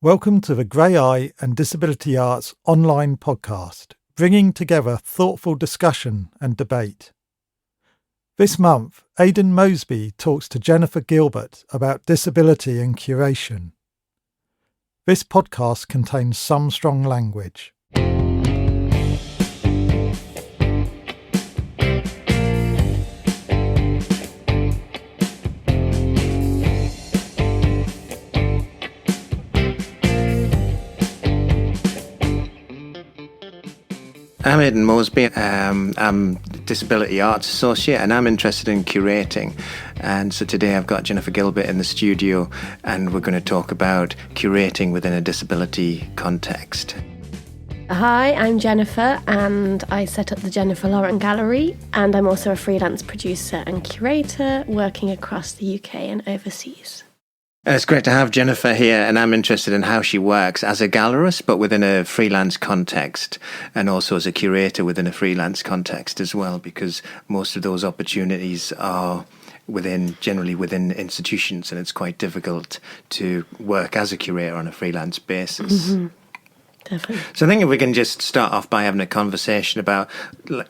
Welcome to the Grey Eye and Disability Arts online podcast, bringing together thoughtful discussion and debate. This month, Aidan Moesby talks to Jennifer Gilbert about disability and curation. This podcast contains some strong language. I'm Aidan Moesby. I'm Disability Arts Associate and I'm interested in curating. And so today I've got Jennifer Gilbert in the studio and we're going to talk about curating within a disability context. Hi, I'm Jennifer and I set up the Jennifer Lauren Gallery, and I'm also a freelance producer and curator working across the UK and overseas. It's great to have Jennifer here, and I'm interested in how she works as a gallerist, but within a freelance context, and also as a curator within a freelance context as well, because most of those opportunities are generally within institutions, and it's quite difficult to work as a curator on a freelance basis. Mm-hmm. Definitely. So I think if we can just start off by having a conversation about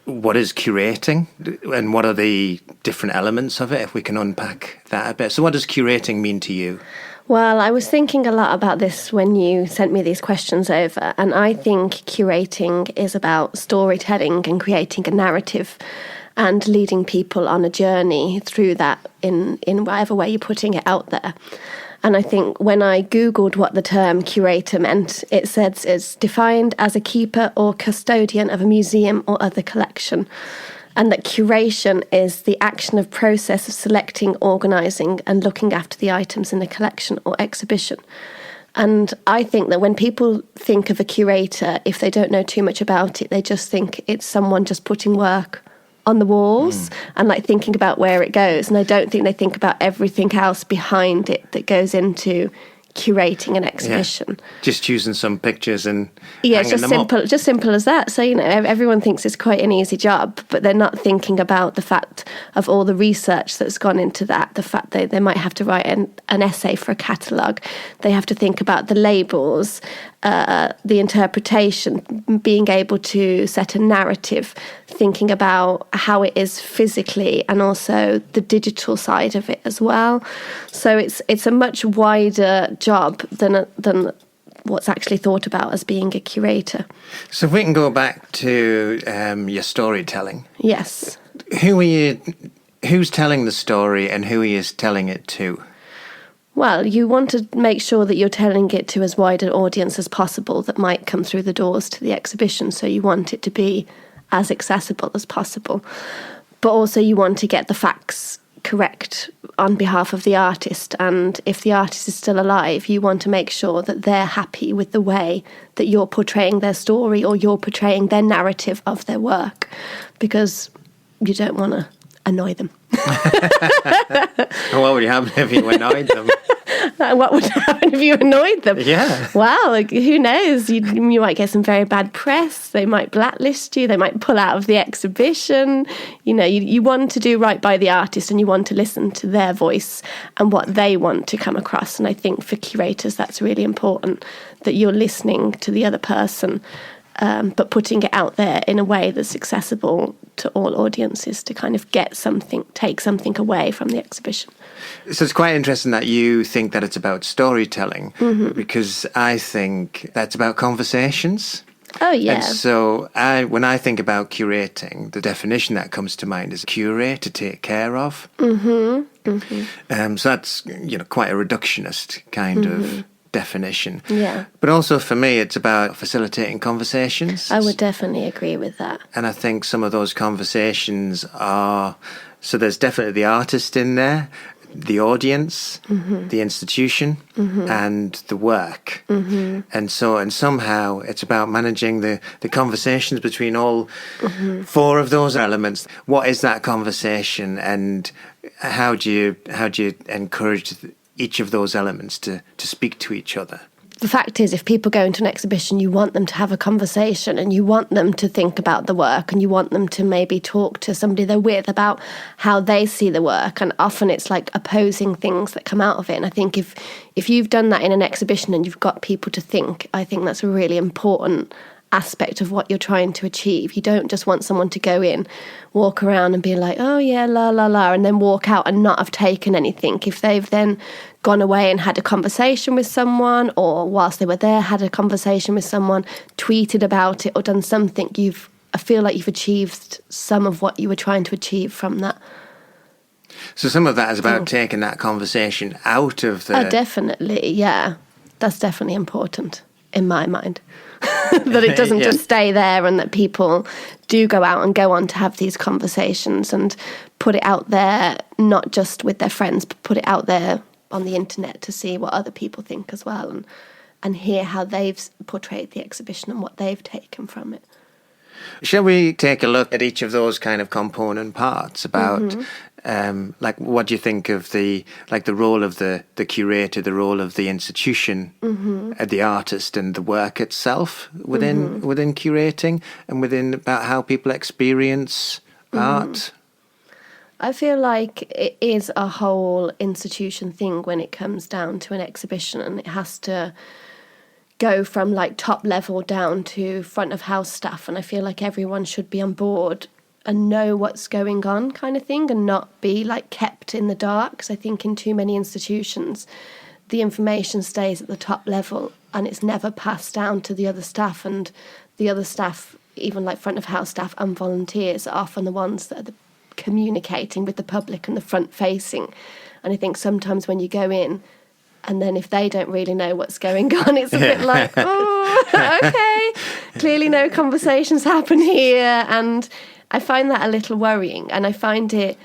what is curating and what are the different elements of it, if we can unpack that a bit. So what does curating mean to you? Well, I was thinking a lot about this when you sent me these questions over, and I think curating is about storytelling and creating a narrative and leading people on a journey through that in whatever way you're putting it out there. And I think when I Googled what the term curator meant, it says it's defined as a keeper or custodian of a museum or other collection. And that curation is the action of process of selecting, organising and looking after the items in the collection or exhibition. And I think that when people think of a curator, if they don't know too much about it, they just think it's someone just putting work on the walls and like thinking about where it goes. And I don't think they think about everything else behind it that goes into curating an exhibition. Yeah. Just choosing some pictures and it's hanging them up. Just simple as that. So, everyone thinks it's quite an easy job, but they're not thinking about the fact of all the research that's gone into that, the fact that they might have to write an essay for a catalogue. They have to think about the labels, the interpretation, being able to set a narrative, thinking about how it is physically and also the digital side of it as well. So it's a much wider job than what's actually thought about as being a curator. So if we can go back to your storytelling. Yes. Who's telling the story and who is telling it to? Well, you want to make sure that you're telling it to as wide an audience as possible that might come through the doors to the exhibition. So you want it to be as accessible as possible. But also you want to get the facts correct on behalf of the artist. And if the artist is still alive, you want to make sure that they're happy with the way that you're portraying their story or you're portraying their narrative of their work, because you don't want to annoy them. What would happen if you annoyed them? What would happen if you annoyed them? Yeah. Well, who knows? You might get some very bad press. They might blacklist you. They might pull out of the exhibition. You want to do right by the artist and you want to listen to their voice and what they want to come across. And I think for curators, that's really important, that you're listening to the other person, but putting it out there in a way that's accessible to all audiences to kind of take something away from the exhibition. So it's quite interesting that you think that it's about storytelling, because I think that's about conversations. Oh, yeah. And so when I think about curating, the definition that comes to mind is curate, to take care of. Mm-hmm. Mm-hmm. So that's quite a reductionist kind of definition. Yeah. But also for me, it's about facilitating conversations. I would definitely agree with that. And I think some of those conversations so there's definitely the artist in there, the audience, the institution, and the work. And somehow it's about managing the conversations between all four of those elements. What is that conversation, and how do you encourage each of those elements to speak to each other? the fact is, if people go into an exhibition, you want them to have a conversation and you want them to think about the work and you want them to maybe talk to somebody they're with about how they see the work. And often it's like opposing things that come out of it. And I think if you've done that in an exhibition and you've got people to think, I think that's a really important aspect of what you're trying to achieve. You don't just want someone to go in, walk around and be like, oh yeah, la la la, and then walk out and not have taken anything. If they've then gone away and had a conversation with someone, or whilst they were there had a conversation with someone, tweeted about it or done something, I feel like you've achieved some of what you were trying to achieve from that. So some of that is about taking that conversation out of the... Oh, definitely, yeah. That's definitely important in my mind. That it doesn't just stay there, and that people do go out and go on to have these conversations and put it out there, not just with their friends, but put it out there on the internet to see what other people think as well, and hear how they've portrayed the exhibition and what they've taken from it. Shall we take a look at each of those kind of component parts about like what do you think of the role of the curator, the role of the institution, the artist, and the work itself within curating, and within about how people experience art? I feel like it is a whole institution thing when it comes down to an exhibition, and it has to go from like top level down to front of house staff, and I feel like everyone should be on board and know what's going on kind of thing, and not be like kept in the dark, because I think in too many institutions the information stays at the top level and it's never passed down to the other staff, and the other staff, even like front of house staff and volunteers, are often the ones that are communicating with the public and the front facing. And I think sometimes when you go in and then if they don't really know what's going on, it's a bit like, oh, okay, clearly no conversations happen here. And I find that a little worrying, and I find it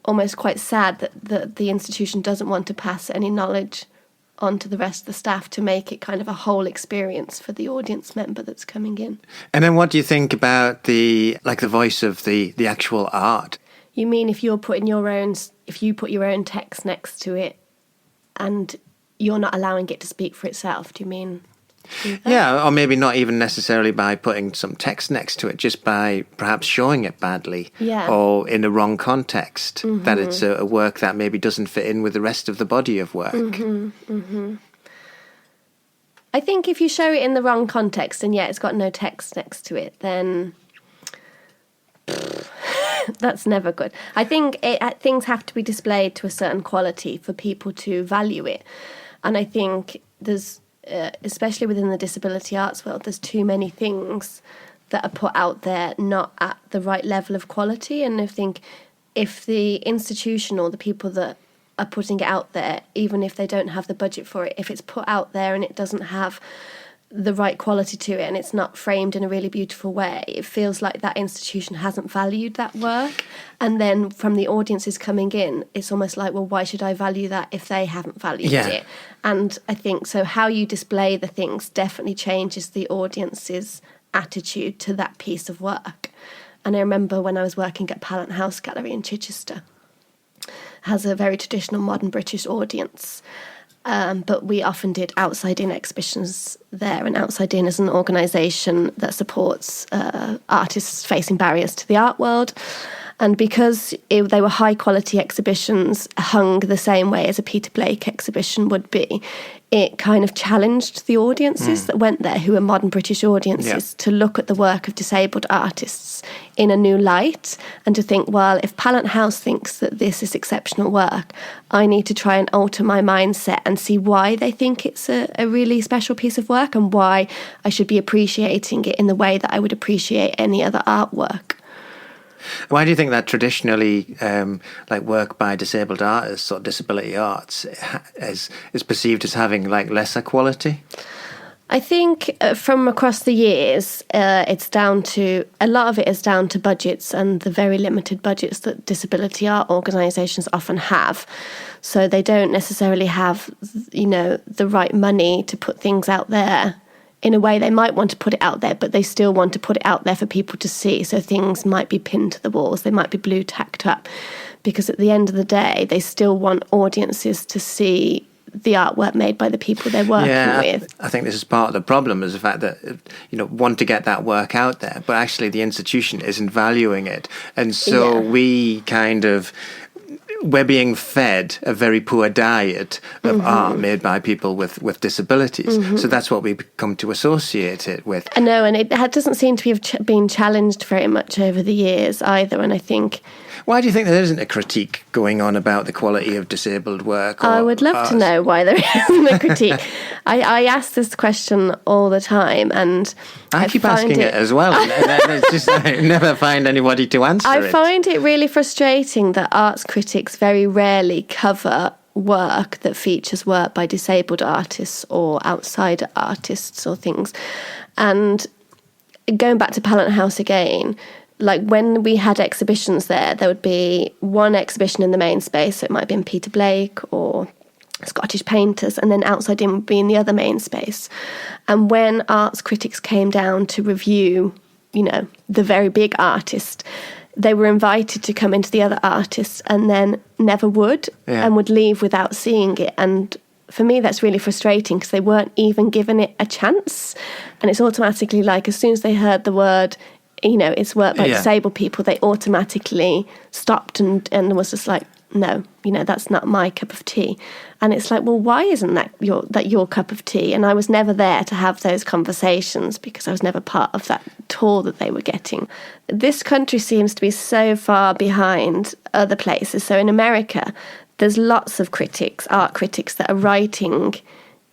almost quite sad that the institution doesn't want to pass any knowledge on to the rest of the staff to make it kind of a whole experience for the audience member that's coming in. And then what do you think about the voice of the actual art? You mean if you put your own text next to it and you're not allowing it to speak for itself, do you mean? Yeah, or maybe not even necessarily by putting some text next to it, just by perhaps showing it badly, or in the wrong context, that it's a work that maybe doesn't fit in with the rest of the body of work. I think if you show it in the wrong context and it's got no text next to it, then that's never good. I think things have to be displayed to a certain quality for people to value it. And I think there's, especially within the disability arts world, there's too many things that are put out there not at the right level of quality. And I think if the institution or the people that are putting it out there, even if they don't have the budget for it, if it's put out there and it doesn't have the right quality to it and it's not framed in a really beautiful way, it feels like that institution hasn't valued that work. And then from the audiences coming in, it's almost like, well, why should I value that if they haven't valued it? And I think so how you display the things definitely changes the audience's attitude to that piece of work. And I remember when I was working at Pallant House Gallery in Chichester, it has a very traditional modern British audience. But we often did outside-in exhibitions there, and Outside-In is an organisation that supports artists facing barriers to the art world. And because they were high-quality exhibitions hung the same way as a Peter Blake exhibition would be, it kind of challenged the audiences that went there, who were modern British audiences, to look at the work of disabled artists in a new light, and to think, well, if Pallant House thinks that this is exceptional work, I need to try and alter my mindset and see why they think it's a really special piece of work, and why I should be appreciating it in the way that I would appreciate any other artwork. Why do you think that traditionally, work by disabled artists or disability arts is perceived as having lesser quality? I think from across the years, it's down to, a lot of it is down to budgets and the very limited budgets that disability art organisations often have. So they don't necessarily have, the right money to put things out there. In a way, they might want to put it out there, but they still want to put it out there for people to see. So things might be pinned to the walls, they might be blue tacked up, because at the end of the day, they still want audiences to see the artwork made by the people they're working with. I think this is part of the problem, is the fact that, want to get that work out there, but actually the institution isn't valuing it. And so we're being fed a very poor diet of art made by people with disabilities. So that's what we come to associate it with. I know, and it doesn't seem to have been challenged very much over the years either. And I think... Why do you think there isn't a critique going on about the quality of disabled work? I would love to know why there isn't a critique. I ask this question all the time, and I keep asking it as well. And it's just, I never find anybody to answer it. I find it really frustrating that arts critics very rarely cover work that features work by disabled artists or outsider artists or things. And going back to Pallant House again, like when we had exhibitions there would be one exhibition in the main space, so it might have been Peter Blake or Scottish painters, and then outside in would be in the other main space. And when arts critics came down to review, the very big artist, they were invited to come into the other artists and then never would, and would leave without seeing it. And for me, that's really frustrating because they weren't even given it a chance. And it's automatically like, as soon as they heard the word, it's work by disabled people, they automatically stopped and was just like, no, that's not my cup of tea. And it's like, well, why isn't that your cup of tea? And I was never there to have those conversations because I was never part of that tour that they were getting. This country seems to be so far behind other places. So in America, there's lots of art critics that are writing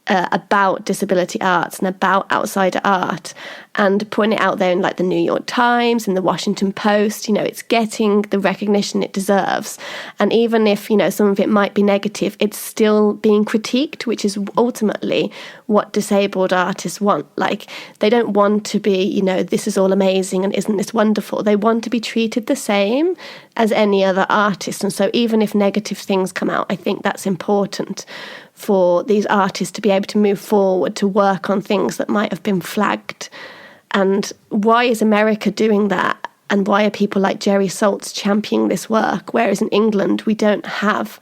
about disability arts and about outsider art and putting it out there in like the New York Times and the Washington Post. It's getting the recognition it deserves. And even if, some of it might be negative, it's still being critiqued, which is ultimately what disabled artists want. Like, they don't want to be, this is all amazing and isn't this wonderful? They want to be treated the same as any other artist. And so even if negative things come out, I think that's important for these artists to be able to move forward, to work on things that might have been flagged. And why is America doing that? And why are people like Jerry Saltz championing this work? Whereas in England, we don't have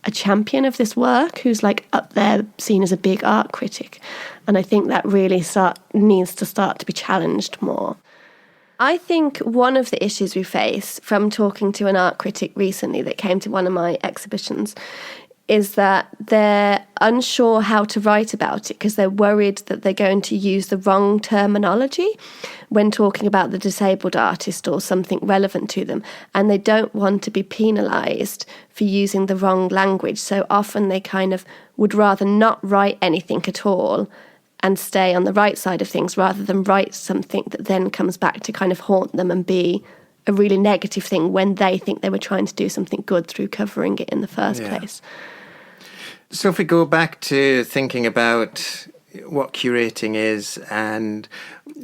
a champion of this work who's like up there seen as a big art critic. And I think that really needs to start to be challenged more. I think one of the issues we face from talking to an art critic recently that came to one of my exhibitions is that they're unsure how to write about it because they're worried that they're going to use the wrong terminology when talking about the disabled artist or something relevant to them. And they don't want to be penalised for using the wrong language. So often they kind of would rather not write anything at all and stay on the right side of things rather than write something that then comes back to kind of haunt them and be a really negative thing when they think they were trying to do something good through covering it in the first place. So if we go back to thinking about what curating is and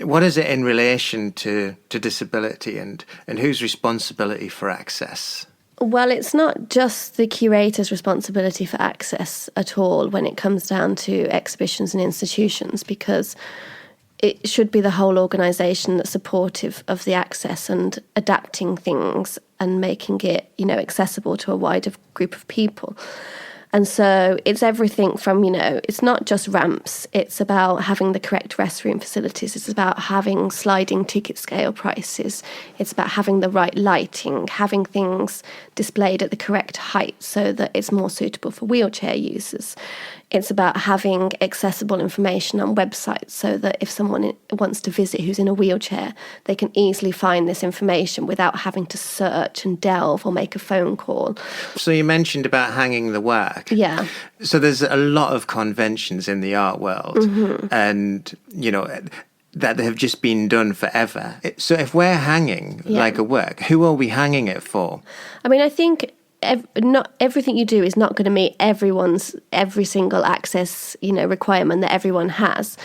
what is it in relation to disability and whose responsibility for access? Well, it's not just the curator's responsibility for access at all when it comes down to exhibitions and institutions, because it should be the whole organisation that's supportive of the access and adapting things and making it, accessible to a wider group of people. And so it's everything from, it's not just ramps. It's about having the correct restroom facilities. It's about having sliding ticket scale prices. It's about having the right lighting, having things displayed at the correct height so that it's more suitable for wheelchair users. It's about having accessible information on websites so that if someone wants to visit who's in a wheelchair, they can easily find this information without having to search and delve or make a phone call. So you mentioned about hanging the work. Yeah. So there's a lot of conventions in the art world and, that have just been done forever. So if we're hanging like a work, who are we hanging it for? I mean, I think not everything you do is not going to meet every single access, requirement that everyone has.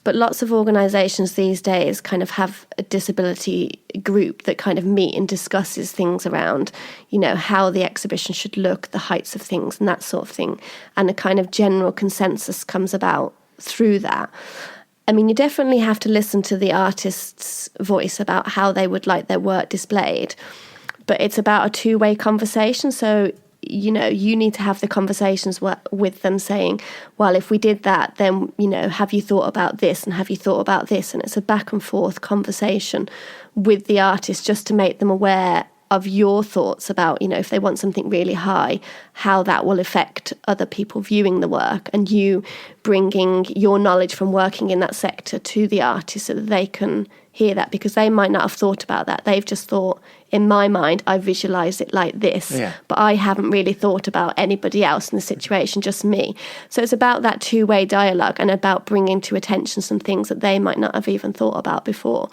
But lots of organisations these days kind of have a disability group that kind of meet and discusses things around, how the exhibition should look, the heights of things and that sort of thing. And a kind of general consensus comes about through that. I mean, you definitely have to listen to the artist's voice about how they would like their work displayed. But it's about a two-way conversation. So you need to have the conversations with them saying, well, if we did that, then, have you thought about this and have you thought about this? And it's a back and forth conversation with the artist just to make them aware of your thoughts about, if they want something really high, how that will affect other people viewing the work, and you bringing your knowledge from working in that sector to the artist so that they can hear that, because they might not have thought about that. They've just thought, in my mind, I visualise it like this, but I haven't really thought about anybody else in the situation, just me. So it's about that two-way dialogue and about bringing to attention some things that they might not have even thought about before.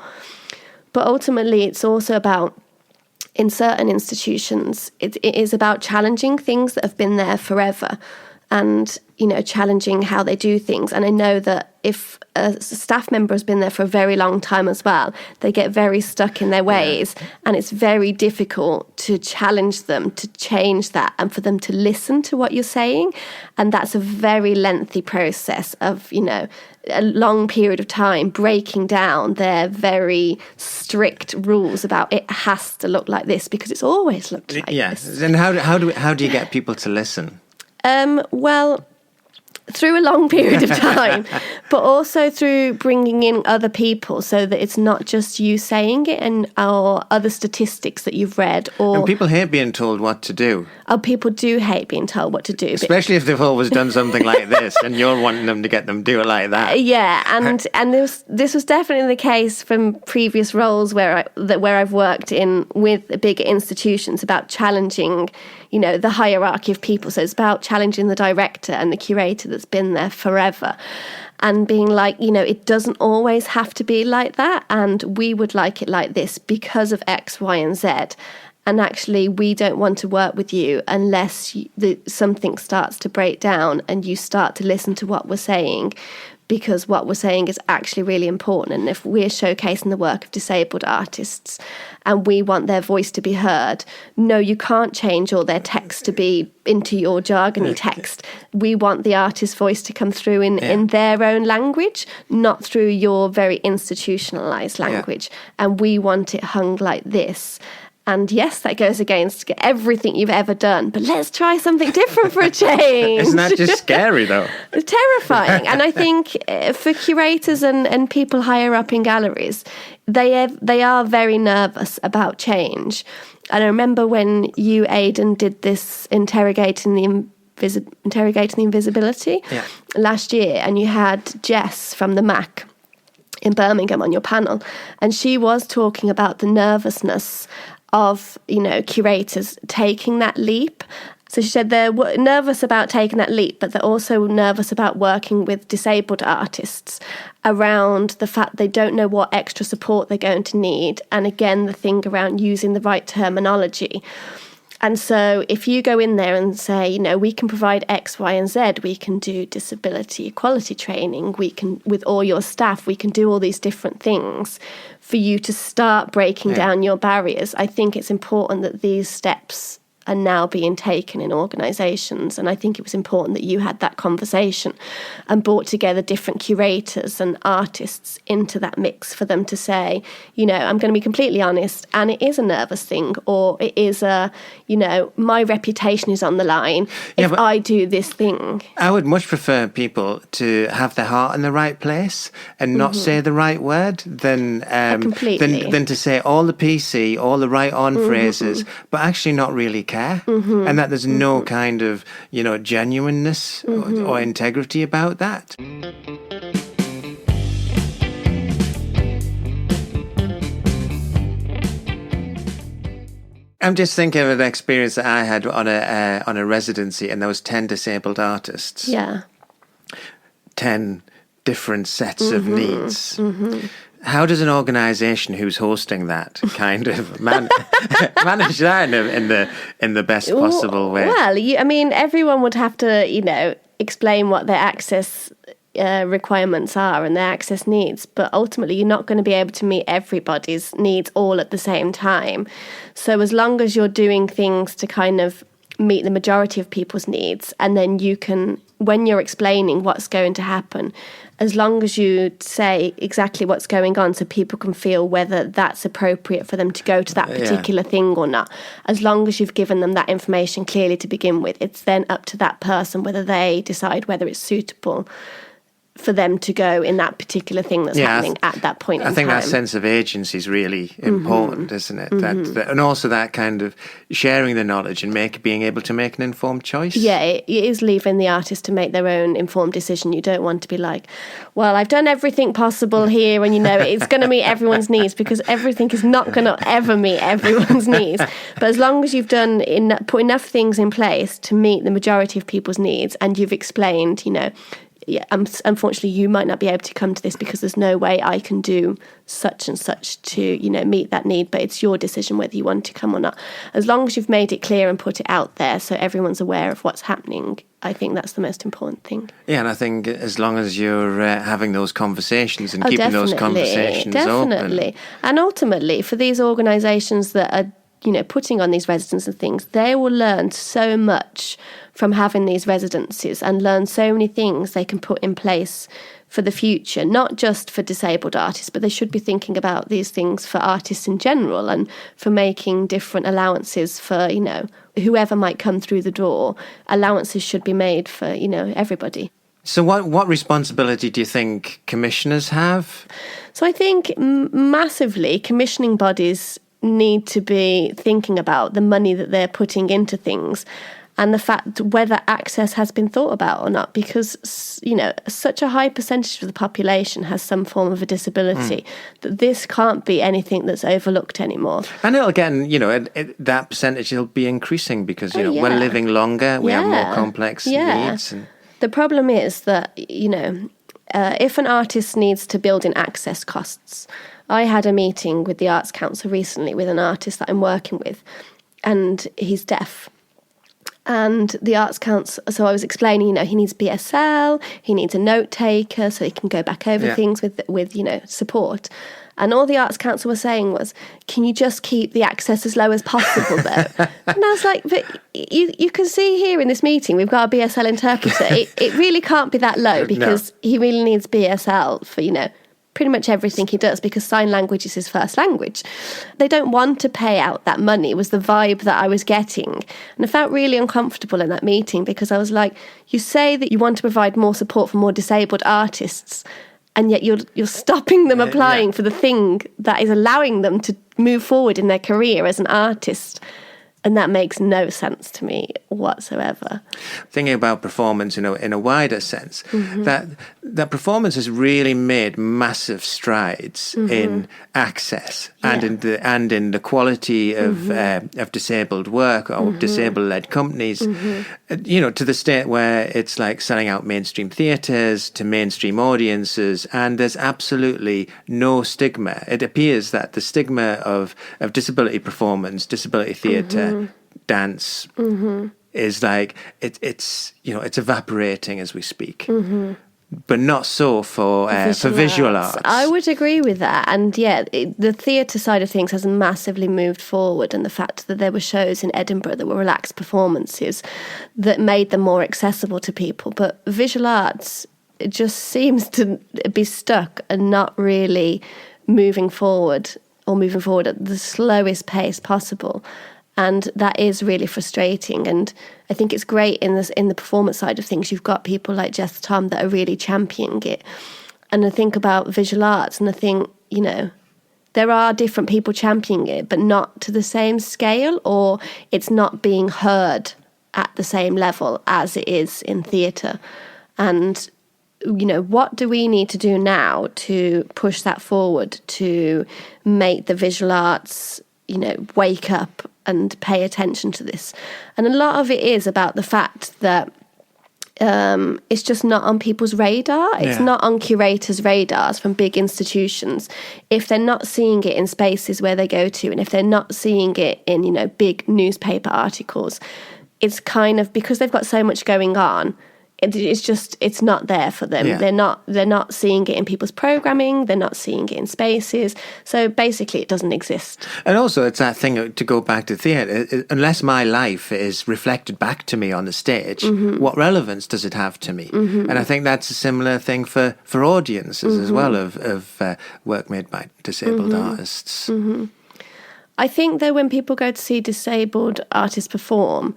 But ultimately, it's also about, in certain institutions, it is about challenging things that have been there forever and, challenging how they do things. And I know that if a staff member has been there for a very long time as well, they get very stuck in their ways, and it's very difficult to challenge them to change that and for them to listen to what you're saying. And that's a very lengthy process of, a long period of time breaking down their very strict rules about it has to look like this because it's always looked like this. And how do you get people to listen? Well, through a long period of time, but also through bringing in other people so that it's not just you saying it or other statistics that you've read. And people hate being told what to do. Oh, people do hate being told what to do. Especially if they've always done something like this and you're wanting them to get them to do it like that. Yeah, and this was definitely the case from previous roles where I've worked in with bigger institutions about challenging, the hierarchy of people. So it's about challenging the director and the curator that's been there forever and being like, it doesn't always have to be like that, and we would like it like this because of X, Y, and Z. And actually, we don't want to work with you unless something starts to break down and you start to listen to what we're saying, because what we're saying is actually really important. And if we're showcasing the work of disabled artists and we want their voice to be heard, no, you can't change all their text to be into your jargony text. We want the artist's voice to come through in their own language, not through your very institutionalised language. And we want it hung like this. And yes, that goes against everything you've ever done. But let's try something different for a change. Isn't that just scary, though? It's terrifying. And I think for curators and people higher up in galleries, they are very nervous about change. And I remember when you, Aidan, did this interrogating the invisibility last year, and you had Jess from the MAC in Birmingham on your panel, and she was talking about the nervousness of, curators taking that leap. So she said they're nervous about taking that leap, but they're also nervous about working with disabled artists around the fact they don't know what extra support they're going to need. And again, the thing around using the right terminology. And so if you go in there and say, we can provide X, Y, and Z, we can do disability equality training, we can, with all your staff, we can do all these different things for you to start breaking down your barriers. I think it's important that these steps are now being taken in organisations. And I think it was important that you had that conversation and brought together different curators and artists into that mix for them to say, I'm going to be completely honest, and it is a nervous thing, or it is my reputation is on the line if I do this thing. I would much prefer people to have their heart in the right place and not say the right word than to say all the PC, all the right on phrases, but actually not really care. And that there's no kind of, genuineness or integrity about that. I'm just thinking of an experience that I had on a residency, and there was 10 disabled artists. Yeah. 10 different sets of needs. How does an organisation who's hosting that kind of manage that in the best possible way? Well, everyone would have to, explain what their access requirements are and their access needs, but ultimately you're not going to be able to meet everybody's needs all at the same time. So as long as you're doing things to kind of meet the majority of people's needs, and then you can, when you're explaining what's going to happen, as long as you say exactly what's going on so people can feel whether that's appropriate for them to go to that particular thing or not. As long as you've given them that information clearly to begin with, it's then up to that person whether they decide whether it's suitable for them to go in that particular thing that's happening at that point in time. I think that sense of agency is really important, isn't it? That, and also that kind of sharing the knowledge and being able to make an informed choice. Yeah, it is leaving the artist to make their own informed decision. You don't want to be like, well, I've done everything possible here and, it's going to meet everyone's needs, because everything is not going to ever meet everyone's needs. But as long as you've put enough things in place to meet the majority of people's needs, and you've explained, unfortunately, you might not be able to come to this because there's no way I can do such and such to, meet that need, but it's your decision whether you want to come or not. As long as you've made it clear and put it out there so everyone's aware of what's happening, I think that's the most important thing. Yeah, and I think as long as you're having those conversations and keeping those conversations open. And ultimately, for these organisations that are putting on these residences and things, they will learn so much from having these residencies and learn so many things they can put in place for the future, not just for disabled artists, but they should be thinking about these things for artists in general and for making different allowances for, whoever might come through the door. Allowances should be made for, everybody. So what responsibility do you think commissioners have? So I think massively commissioning bodies need to be thinking about the money that they're putting into things and the fact whether access has been thought about or not, because, such a high percentage of the population has some form of a disability that this can't be anything that's overlooked anymore. And it'll again, that percentage will be increasing because, we're living longer, we have more complex needs. And the problem is that, if an artist needs to build in access costs, I had a meeting with the Arts Council recently with an artist that I'm working with, and he's deaf. And the Arts Council, so I was explaining, he needs BSL, he needs a note taker so he can go back over things with support. And all the Arts Council was saying was, can you just keep the access as low as possible, though? And I was like, but you can see here in this meeting, we've got a BSL interpreter. It really can't be that low because he really needs BSL for, pretty much everything he does, because sign language is his first language. They don't want to pay out that money, was the vibe that I was getting. And I felt really uncomfortable in that meeting because I was like, you say that you want to provide more support for more disabled artists, and yet you're stopping them applying for the thing that is allowing them to move forward in their career as an artist. And that makes no sense to me whatsoever. Thinking about performance in a wider sense, that performance has really made massive strides in access and in the quality of disabled work or disabled-led companies. To the state where it's like selling out mainstream theatres to mainstream audiences, and there's absolutely no stigma. It appears that the stigma of disability performance, disability theatre, dance is like it's evaporating as we speak, but not so for visual arts. I would agree with that, and the theatre side of things has massively moved forward, and the fact that there were shows in Edinburgh that were relaxed performances that made them more accessible to people. But visual arts, it just seems to be stuck and not really moving forward at the slowest pace possible. And that is really frustrating. And I think it's great in the performance side of things. You've got people like Jess Tom that are really championing it. And I think about visual arts, and I think, there are different people championing it, but not to the same scale, or it's not being heard at the same level as it is in theatre. And, what do we need to do now to push that forward, to make the visual arts, wake up and pay attention to this? And a lot of it is about the fact that it's just not on people's radar. It's not on curators' radars from big institutions. If they're not seeing it in spaces where they go to, and if they're not seeing it in, big newspaper articles, it's kind of because they've got so much going on, it's not there for them. Yeah. They're not seeing it in people's programming. They're not seeing it in spaces. So basically, it doesn't exist. And also, it's that thing, to go back to theatre, unless my life is reflected back to me on the stage, what relevance does it have to me? And I think that's a similar thing for audiences as well, of work made by disabled artists. I think, though, when people go to see disabled artists perform,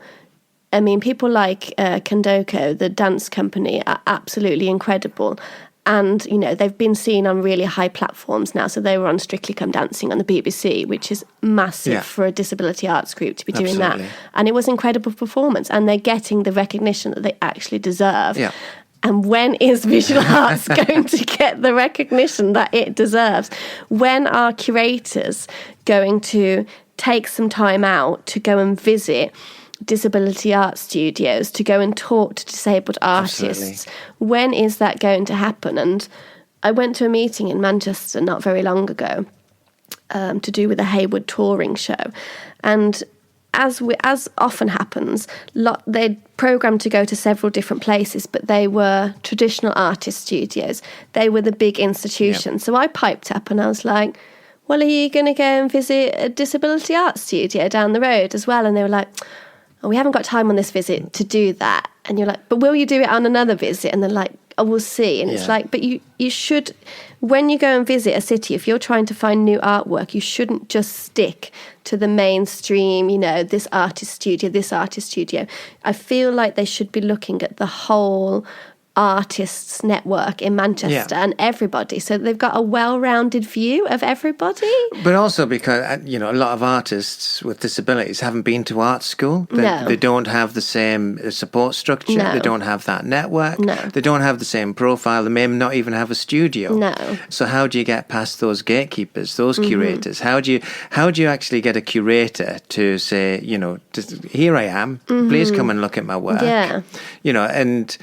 I mean, people like Kandoko, the dance company, are absolutely incredible. And, you know, they've been seen on really high platforms now. So they were on Strictly Come Dancing on the BBC, which is massive for a disability arts group to be doing that. And it was an incredible performance. And they're getting the recognition that they actually deserve. Yeah. And when is visual arts going to get the recognition that it deserves? When are curators going to take some time out to go and visit disability art studios, to go and talk to disabled artists? Absolutely. When is that going to happen? And I went to a meeting in Manchester not very long ago to do with a Hayward touring show. And as often happens, they'd programmed to go to several different places, but they were traditional artist studios. They were the big institutions. So I piped up and I was like, well, are you going to go and visit a disability art studio down the road as well? And they were like, oh, we haven't got time on this visit to do that. And you're like, but will you do it on another visit? And they're like, oh, we'll see. And it's like, but you should, when you go and visit a city, if you're trying to find new artwork, you shouldn't just stick to the mainstream, you know, this artist studio. I feel like they should be looking at the whole artists network in Manchester and everybody, so they've got a well-rounded view of everybody. But also because, you know, a lot of artists with disabilities haven't been to art school. They don't have the same support structure. No. They don't have that network. No. They don't have the same profile. They may not even have a studio. No. So how do you get past those gatekeepers, those curators? How do you actually get a curator to say, you know, here I am, please come and look at my work? Yeah. You know, and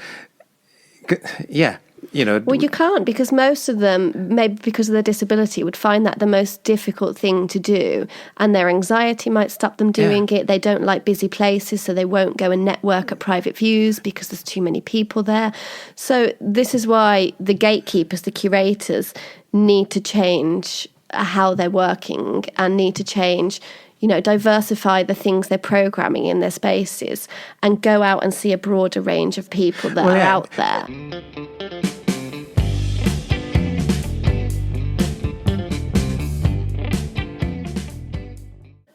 you know. Well, you can't, because most of them, maybe because of their disability, would find that the most difficult thing to do, and their anxiety might stop them doing it. They don't like busy places, so they won't go and network at private views because there's too many people there. So this is why the gatekeepers, the curators, need to change how they're working and need to change, you know, diversify the things they're programming in their spaces and go out and see a broader range of people that are out there.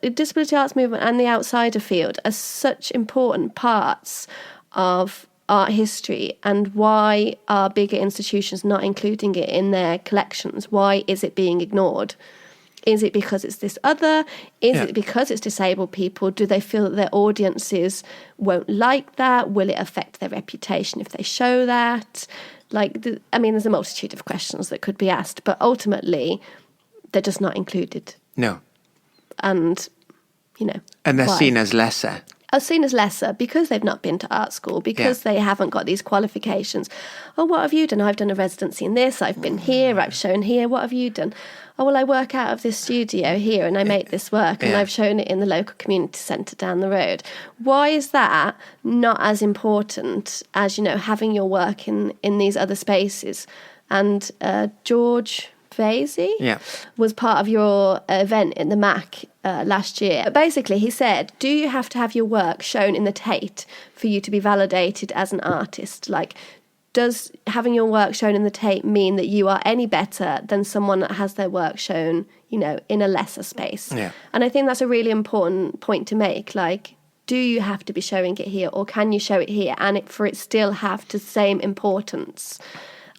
The disability arts movement and the outsider field are such important parts of art history, and why are bigger institutions not including it in their collections? Why is it being ignored? Is it because it's this other? Is it because it's disabled people? Do they feel that their audiences won't like that? Will it affect their reputation if they show that? I mean, there's a multitude of questions that could be asked, but ultimately, they're just not included. No. And, you know. And they're seen as lesser. Are seen as lesser because they've not been to art school, because they haven't got these qualifications. Oh, what have you done? I've done a residency in this, I've been here, I've shown here. What have you done? Oh, well, I work out of this studio here and I make this work and I've shown it in the local community centre down the road. Why is that not as important as, you know, having your work in these other spaces? And George Vasey was part of your event in the MAC last year. Basically, he said, do you have to have your work shown in the Tate for you to be validated as an artist? Like, does having your work shown in the Tate mean that you are any better than someone that has their work shown, you know, in a lesser space? Yeah. And I think that's a really important point to make. Like, do you have to be showing it here, or can you show it here and for it still have the same importance?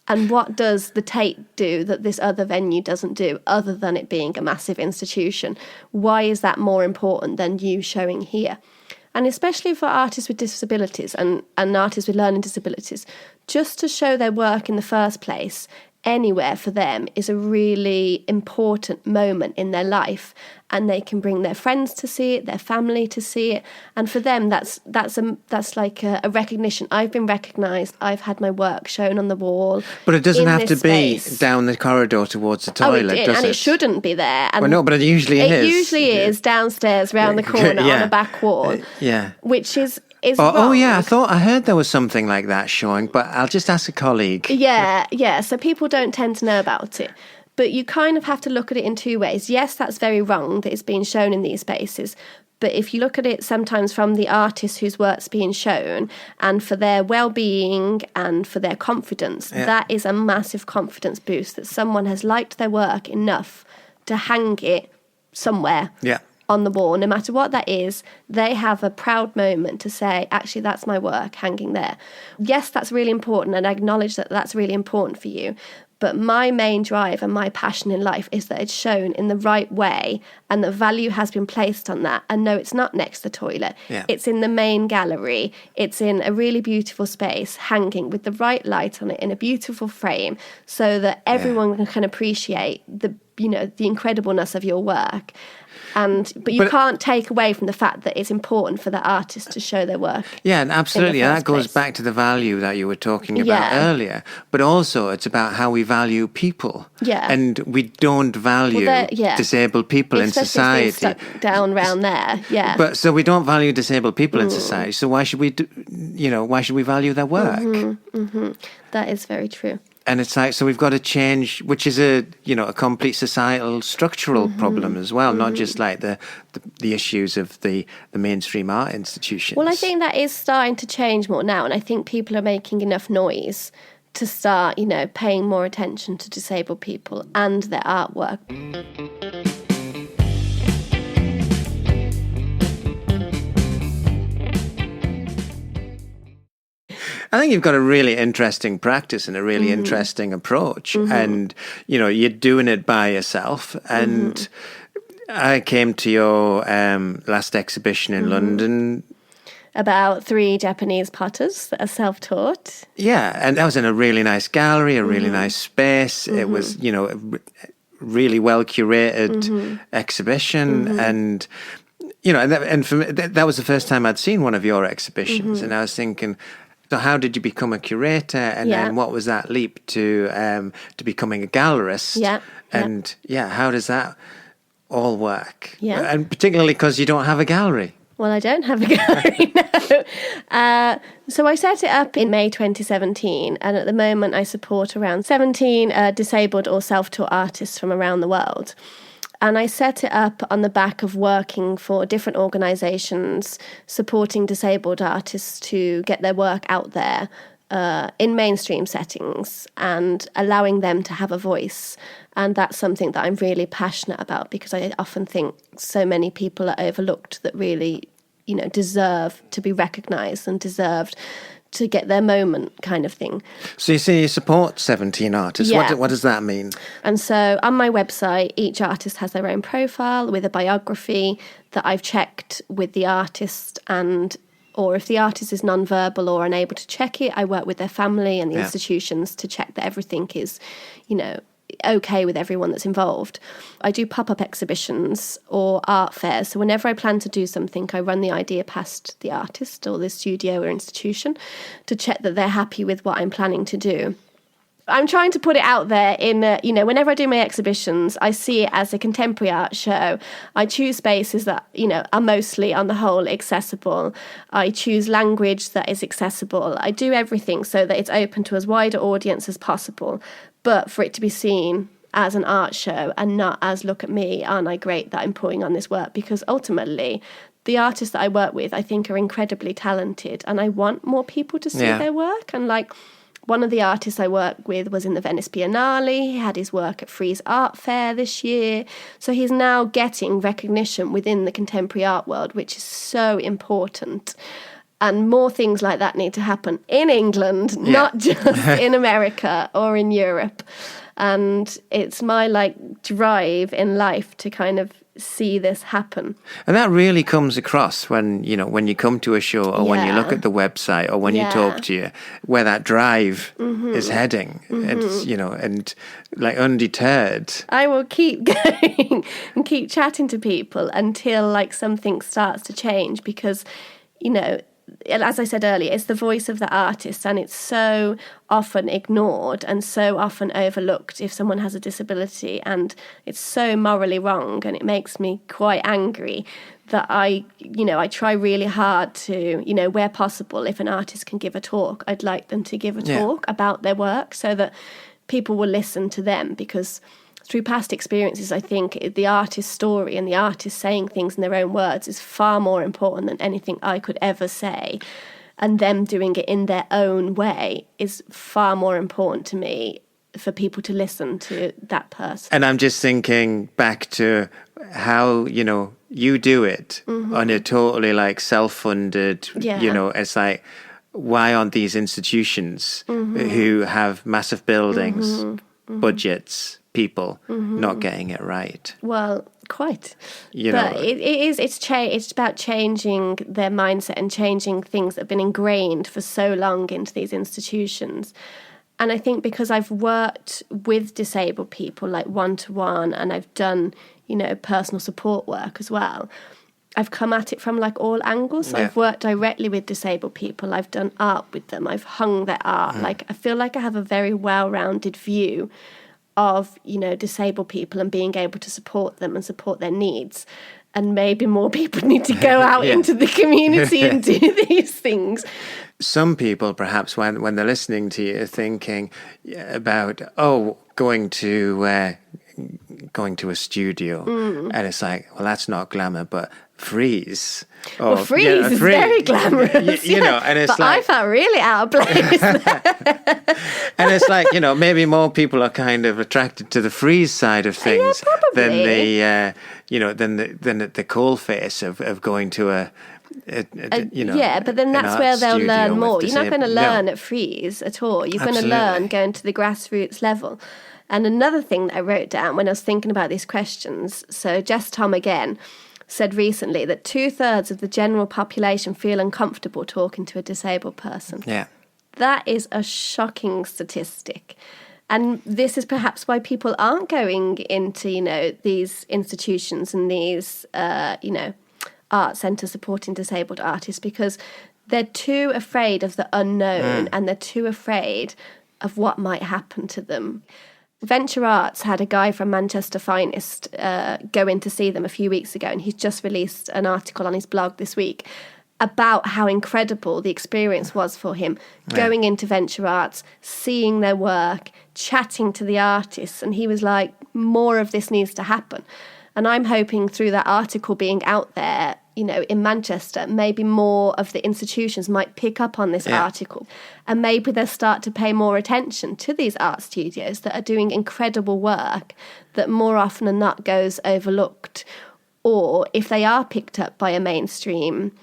And what does the Tate do that this other venue doesn't do, other than it being a massive institution? Why is that more important than you showing here? And especially for artists with disabilities and artists with learning disabilities, just to show their work in the first place anywhere for them is a really important moment in their life, and they can bring their friends to see it, their family to see it, and for them that's like a recognition. I've been recognised. I've had my work shown on the wall. But it doesn't have to be down the corridor towards the toilet, does it? And it shouldn't be there. And well, no, but it usually is. It usually is downstairs, round the corner on the back wall. Yeah. Which is is wrong. Oh, yeah, I heard there was something like that showing, but I'll just ask a colleague. Yeah. So people don't tend to know about it. But you kind of have to look at it in two ways. Yes, that's very wrong that it's being shown in these spaces. But if you look at it sometimes from the artist whose work's being shown and for their well-being and for their confidence, that is a massive confidence boost that someone has liked their work enough to hang it somewhere on the wall. No matter what that is, they have a proud moment to say, actually, that's my work hanging there. Yes, that's really important, and I acknowledge that that's really important for you. But my main drive and my passion in life is that it's shown in the right way and the value has been placed on that. And no, it's not next to the toilet. Yeah. It's in the main gallery. It's in a really beautiful space, hanging with the right light on it in a beautiful frame so that everyone can appreciate the incredibleness of your work. But you can't take away from the fact that it's important for the artist to show their work. Yeah, and absolutely. And that goes back to the value that you were talking about earlier. But also it's about how we value people. Yeah. And we don't value disabled people in society. Stuck down around there, But so we don't value disabled people in society. So why should we value their work? That is very true. And it's like, so we've got to change, which is a complete societal structural problem as well, not just like the issues of the mainstream art institutions. Well, I think that is starting to change more now, and I think people are making enough noise to start, paying more attention to disabled people and their artwork. I think you've got a really interesting practice and a really interesting approach. And, you're doing it by yourself. And I came to your last exhibition in London. About 3 Japanese potters that are self-taught. Yeah, and that was in a really nice gallery, a really nice space. It was, a really well-curated exhibition. And, and for me, that was the first time I'd seen one of your exhibitions. And I was thinking, so how did you become a curator, and then what was that leap to becoming a gallerist? And how does that all work? And particularly because you don't have a gallery. Well, I don't have a gallery now. So I set it up in May 2017, and at the moment I support around 17 disabled or self-taught artists from around the world. And I set it up on the back of working for different organisations, supporting disabled artists to get their work out there in mainstream settings and allowing them to have a voice. And that's something that I'm really passionate about, because I often think so many people are overlooked that really, deserve to be recognised and deserved to get their moment, kind of thing. So you say you support 17 artists. What does that mean? And so on my website, each artist has their own profile with a biography that I've checked with the artist, or if the artist is non-verbal or unable to check it, I work with their family and the institutions to check that everything is, okay with everyone that's involved. I do pop-up exhibitions or art fairs. So whenever I plan to do something, I run the idea past the artist or the studio or institution to check that they're happy with what I'm planning to do. I'm trying to put it out there in, whenever I do my exhibitions, I see it as a contemporary art show. I choose spaces that, are mostly on the whole accessible. I choose language that is accessible. I do everything so that it's open to as wide an audience as possible, but for it to be seen as an art show and not as, look at me, aren't I great that I'm putting on this work? Because ultimately, the artists that I work with, I think, are incredibly talented, and I want more people to see their work. And one of the artists I work with was in the Venice Biennale. He had his work at Frieze Art Fair this year. So he's now getting recognition within the contemporary art world, which is so important. And more things like that need to happen in England, not just in America or in Europe. And it's my drive in life to kind of see this happen. And that really comes across when you come to a show or when you look at the website or when you talk to you, where that drive is heading. It's, and undeterred. I will keep going and keep chatting to people until something starts to change, because, as I said earlier, it's the voice of the artist, and it's so often ignored and so often overlooked if someone has a disability, and it's so morally wrong, and it makes me quite angry that I try really hard to, where possible, if an artist can give a talk, I'd like them to give a talk about their work so that people will listen to them, because through past experiences, I think the artist's story and the artist saying things in their own words is far more important than anything I could ever say. And them doing it in their own way is far more important to me, for people to listen to that person. And I'm just thinking back to how, you do it on a totally like self-funded, it's like, why aren't these institutions who have massive buildings, budgets, people not getting it right? Well, quite. But it's about changing their mindset and changing things that have been ingrained for so long into these institutions. And I think because I've worked with disabled people, like one-to-one, and I've done, personal support work as well, I've come at it from like all angles. So I've worked directly with disabled people. I've done art with them. I've hung their art. Like, I feel like I have a very well-rounded view of, disabled people and being able to support them and support their needs. And maybe more people need to go out into the community and do these things. Some people, perhaps, when they're listening to you, are thinking about, going to a studio. And it's like, well, that's not glamour, but Frieze. Frieze is very glamorous. And it's but like, I felt really out of place. And it's like, maybe more people are kind of attracted to the Frieze side of things than the, than the coal face of going to a but then that's where they'll learn more. You're not going to learn at Frieze at all. You're going to learn going to the grassroots level. And another thing that I wrote down when I was thinking about these questions, so Jess Tom again said recently that 2/3 of the general population feel uncomfortable talking to a disabled person. Yeah. That is a shocking statistic. And this is perhaps why people aren't going into, these institutions and these, art centres supporting disabled artists, because they're too afraid of the unknown and they're too afraid of what might happen to them. Venture Arts had a guy from Manchester Finest go in to see them a few weeks ago, and he's just released an article on his blog this week about how incredible the experience was for him going into Venture Arts, seeing their work, chatting to the artists, and he was like, more of this needs to happen. And I'm hoping through that article being out there, in Manchester, maybe more of the institutions might pick up on this article, and maybe they'll start to pay more attention to these art studios that are doing incredible work that more often than not goes overlooked. Or if they are picked up by a mainstream,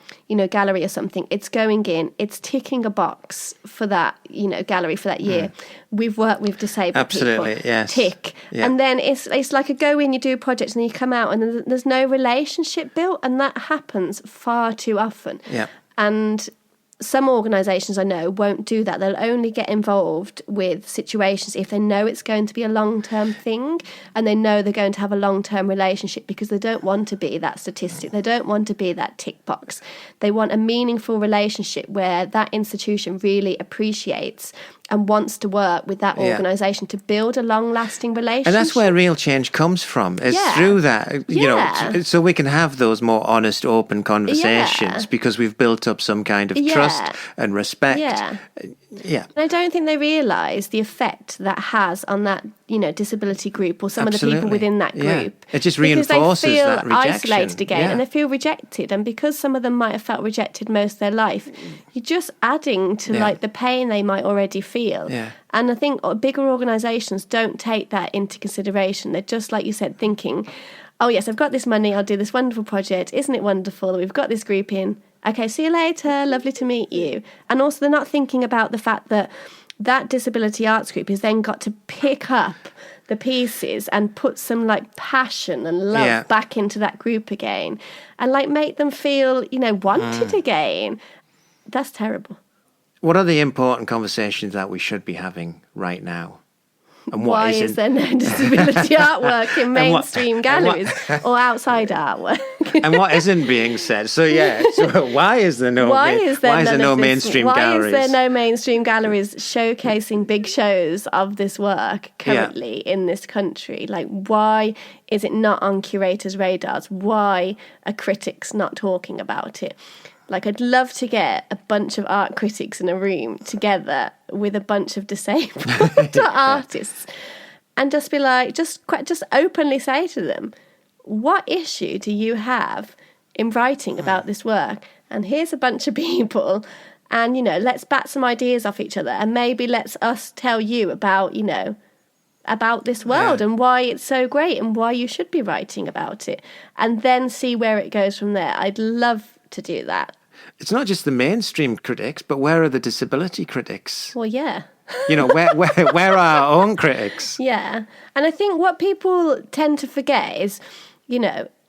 gallery or something, it's going in, it's ticking a box for that, gallery for that year. We've worked with disabled people. Yes. Tick. Yeah. And then it's like a go in, you do a project, and you come out, and there's no relationship built, and that happens far too often. Yeah. And some organisations I know won't do that. They'll only get involved with situations if they know it's going to be a long-term thing, and they know they're going to have a long-term relationship, because they don't want to be that statistic. They don't want to be that tick box. They want a meaningful relationship where that institution really appreciates and wants to work with that organisation to build a long-lasting relationship. And that's where real change comes from, is through that, so we can have those more honest, open conversations because we've built up some kind of trust and respect. Yeah. And I don't think they realise the effect that has on that, disability group or some of the people within that group. It just reinforces that rejection. They feel isolated again and they feel rejected. And because some of them might have felt rejected most of their life, you're just adding to the pain they might already feel. Yeah. And I think bigger organisations don't take that into consideration. They're just, like you said, thinking, oh yes, I've got this money, I'll do this wonderful project. Isn't it wonderful that we've got this group in? Okay, see you later, lovely to meet you. And also they're not thinking about the fact that that disability arts group has then got to pick up the pieces and put some passion and love back into that group again, and make them feel, wanted again. That's terrible. What are the important conversations that we should be having right now? And why is there no disability artwork in mainstream galleries or outside artwork? And what isn't being said? So why is there no mainstream galleries? Why is there no mainstream galleries showcasing big shows of this work currently in this country? Like, why is it not on curators' radars? Why are critics not talking about it? Like, I'd love to get a bunch of art critics in a room together with a bunch of disabled artists and just be like, just openly say to them, what issue do you have in writing about this work? And here's a bunch of people, and, let's bat some ideas off each other, and maybe let's us tell you about, about this world and why it's so great and why you should be writing about it, and then see where it goes from there. I'd love to do that. It's not just the mainstream critics, but where are the disability critics? Well, yeah. Where are our own critics? Yeah. And I think what people tend to forget is,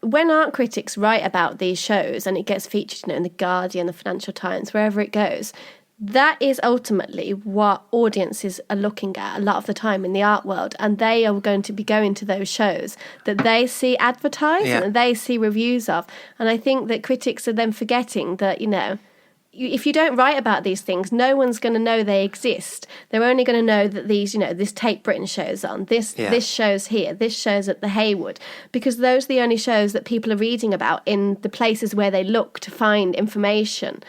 when art critics write about these shows and it gets featured, in The Guardian, the Financial Times, wherever it goes, that is ultimately what audiences are looking at a lot of the time in the art world, and they are going to be going to those shows that they see advertised and they see reviews of. And I think that critics are then forgetting that, if you don't write about these things, no one's going to know they exist. They're only going to know that these, this Tate Britain show's on, this show's here, this show's at the Hayward, because those are the only shows that people are reading about in the places where they look to find information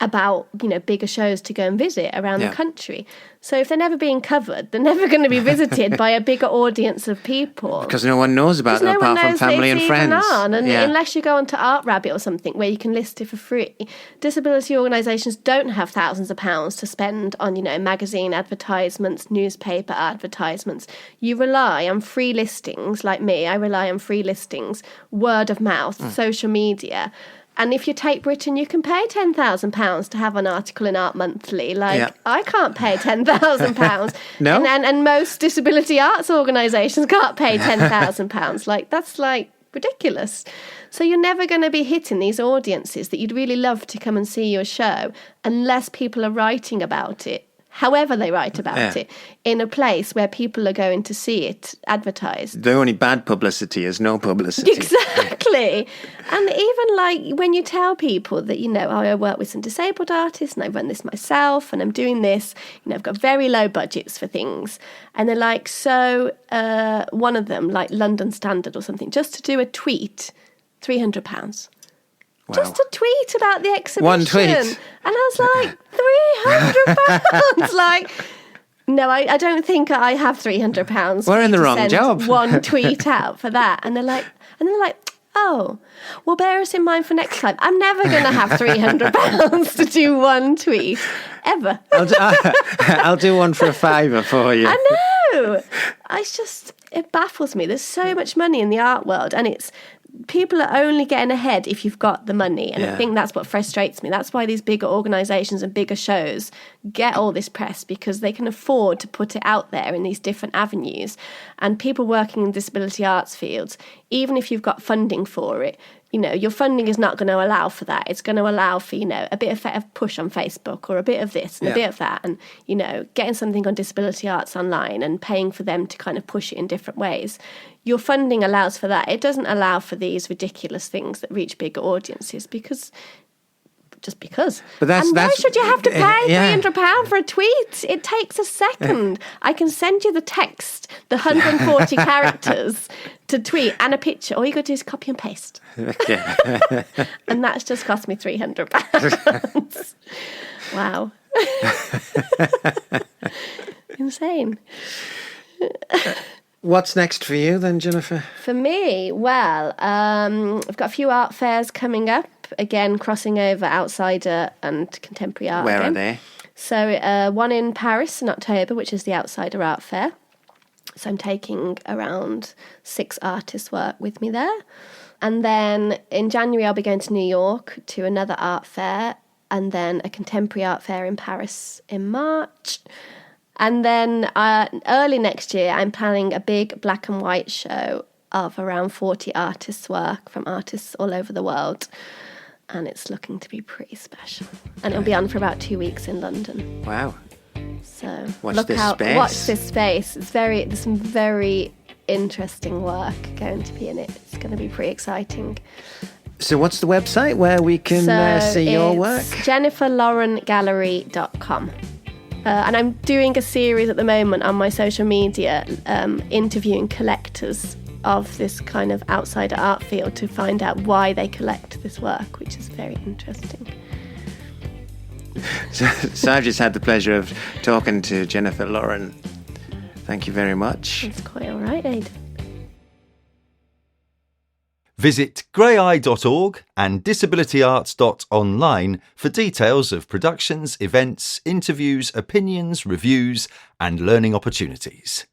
about, bigger shows to go and visit around the country. So if they're never being covered, they're never going to be visited by a bigger audience of people. Because no one knows about them apart from family and friends. Unless you go onto Art Rabbit or something where you can list it for free, disability organisations don't have thousands of pounds to spend on, magazine advertisements, newspaper advertisements. You rely on free listings, like me. I rely on free listings, word of mouth, social media. And if you take Britain, you can pay £10,000 to have an article in Art Monthly. I can't pay £10,000. No. And most disability arts organisations can't pay £10,000. That's ridiculous. So you're never going to be hitting these audiences that you'd really love to come and see your show unless people are writing about it, however they write about it, in a place where people are going to see it advertised. The only bad publicity is no publicity. Exactly. And even when you tell people that, I work with some disabled artists and I run this myself and I'm doing this, I've got very low budgets for things. And they're like, so one of them, like London Standard or something, just to do a tweet, £300. Wow. Just a tweet about the exhibition. One tweet. And I was like, £300? No, I don't think I have £300. We're in the wrong job. One tweet out for that. And they're like, oh, well, bear us in mind for next time. I'm never going to have £300 to do one tweet, ever. I'll do one for £5 for you. I know. It baffles me. There's so much money in the art world, and people are only getting ahead if you've got the money. And I think that's what frustrates me. That's why these bigger organisations and bigger shows get all this press, because they can afford to put it out there in these different avenues. And people working in disability arts fields, even if you've got funding for it, your funding is not going to allow for that. It's going to allow for, a bit of push on Facebook or a bit of this and a bit of that. And, getting something on disability arts online and paying for them to kind of push it in different ways. Your funding allows for that. It doesn't allow for these ridiculous things that reach bigger audiences because. But why should you have to pay £300 for a tweet? It takes a second. I can send you the text, the 140 characters to tweet, and a picture. All you got to do is copy and paste. And that's just cost me £300. Wow. Insane. What's next for you then, Jennifer? For me, well, I've got a few art fairs coming up. Again, crossing over outsider and contemporary art. Where again. are they? So one in Paris in October, which is the Outsider Art Fair. So I'm taking around 6 artists' work with me there. And then in January, I'll be going to New York to another art fair, and then a contemporary art fair in Paris in March. And then early next year, I'm planning a big black and white show of around 40 artists' work from artists all over the world. And it's looking to be pretty special. And it'll be on for about 2 weeks in London. Wow. So Watch look this out, space. watch this space. There's some very interesting work going to be in it. It's going to be pretty exciting. So what's the website where we can see your work? JenniferLaurenGallery.com. And I'm doing a series at the moment on my social media, interviewing collectors of this kind of outsider art field to find out why they collect this work, which is very interesting. So I've just had the pleasure of talking to Jennifer Lauren. Thank you very much. That's quite all right, Aidan. Visit greyeye.org and disabilityarts.online for details of productions, events, interviews, opinions, reviews and learning opportunities.